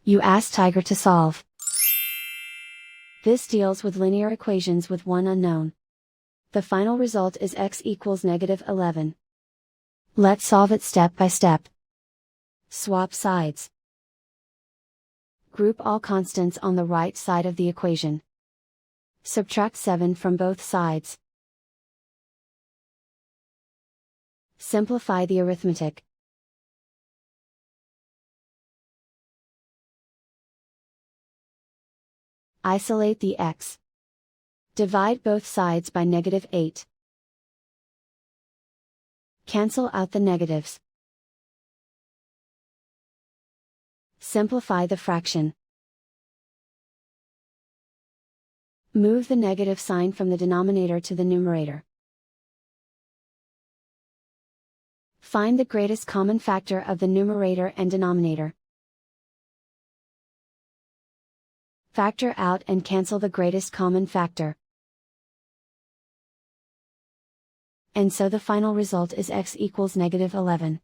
You ask Tiger to solve. This deals with linear equations with one unknown. The final result is x equals -11. Let's solve it step by step. Swap sides. Group all constants on the right side of the equation. Subtract 7 from both sides. Simplify the arithmetic. Isolate the x. Divide both sides by -8. Cancel out the negatives. Simplify the fraction. Move the negative sign from the denominator to the numerator. Find the greatest common factor of the numerator and denominator. Factor out and cancel the greatest common factor. And so the final result is x equals -11.